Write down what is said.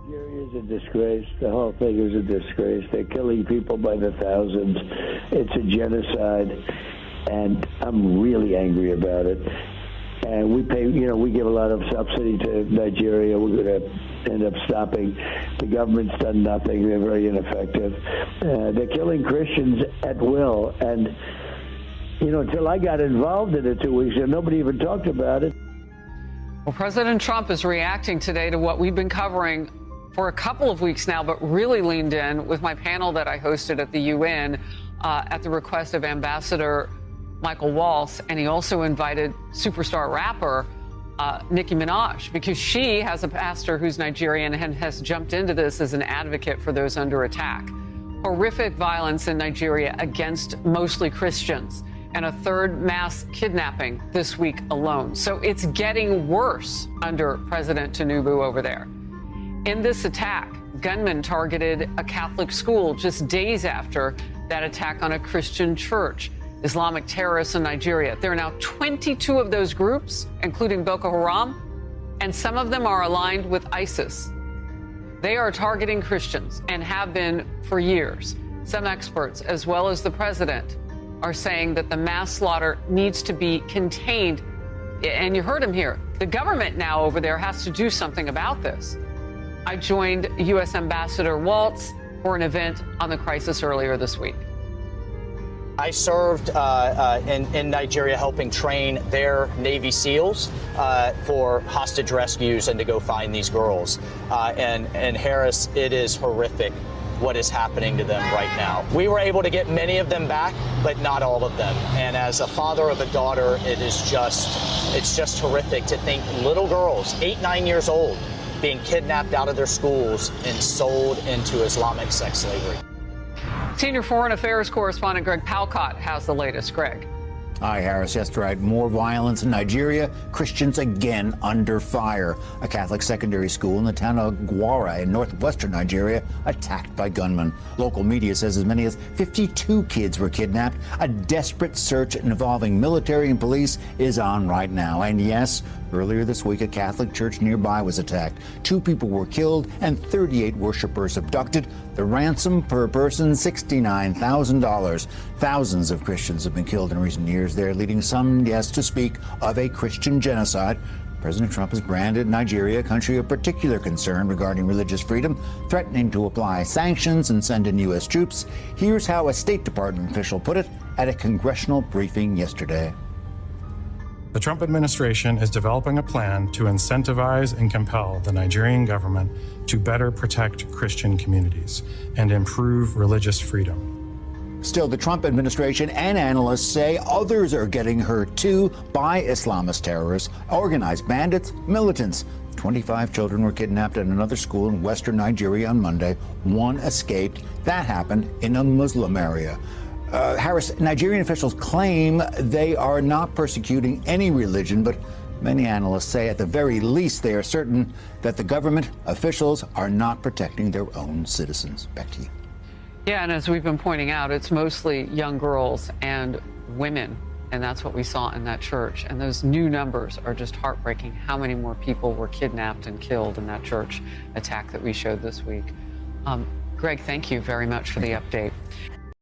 Nigeria is a disgrace. The whole thing is a disgrace. They're killing people by the thousands. It's a genocide, and I'm really angry about it. And we pay, we give a lot of subsidy to Nigeria. We're going to end up stopping. The government's done nothing. They're very ineffective. They're killing Christians at will. And, until I got involved in it 2 weeks ago, nobody even talked about it. Well, President Trump is reacting today to what we've been covering for a couple of weeks now, but really leaned in with my panel that I hosted at the UN at the request of Ambassador Michael Waltz. And he also invited superstar rapper Nicki Minaj, because she has a pastor who's Nigerian and has jumped into this as an advocate for those under attack. Horrific violence in Nigeria against mostly Christians, and a third mass kidnapping this week alone. So it's getting worse under President Tinubu over there. In this attack, gunmen targeted a Catholic school just days after that attack on a Christian church. Islamic terrorists in Nigeria. There are now 22 of those groups, including Boko Haram, and some of them are aligned with ISIS. They are targeting Christians and have been for years. Some experts, as well as the president, are saying that the mass slaughter needs to be contained. And you heard him here. The government now over there has to do something about this. I joined U.S. Ambassador Waltz for an event on the crisis earlier this week. I served in Nigeria helping train their Navy SEALs for hostage rescues and to go find these girls. And Harris, it is horrific what is happening to them right now. We were able to get many of them back, but not all of them. And as a father of a daughter, it's just horrific to think little girls, 8, 9 years old, being kidnapped out of their schools and sold into Islamic sex slavery. Senior Foreign Affairs correspondent Greg Palcott has the latest. Greg. Hi, Harris. Yes, right. More violence in Nigeria. Christians again under fire. A Catholic secondary school in the town of Gwara in northwestern Nigeria attacked by gunmen. Local media says as many as 52 kids were kidnapped. A desperate search involving military and police is on right now. And yes, earlier this week, a Catholic church nearby was attacked. 2 people were killed and 38 worshipers abducted. The ransom per person, $69,000. Thousands of Christians have been killed in recent years there, leading some, yes, to speak of a Christian genocide. President Trump has branded Nigeria a country of particular concern regarding religious freedom, threatening to apply sanctions and send in U.S. troops. Here's how a State Department official put it at a congressional briefing yesterday. The Trump administration is developing a plan to incentivize and compel the Nigerian government to better protect Christian communities and improve religious freedom. Still, the Trump administration and analysts say others are getting hurt too by Islamist terrorists, organized bandits, militants. 25 children were kidnapped at another school in western Nigeria on Monday. 1 escaped. That happened in a Muslim area. Harris, Nigerian officials claim they are not persecuting any religion, but many analysts say at the very least they are certain that the government officials are not protecting their own citizens. Back to you. Yeah, and as we've been pointing out, it's mostly young girls and women, and that's what we saw in that church. And those new numbers are just heartbreaking. How many more people were kidnapped and killed in that church attack that we showed this week? Greg, thank you very much for the update.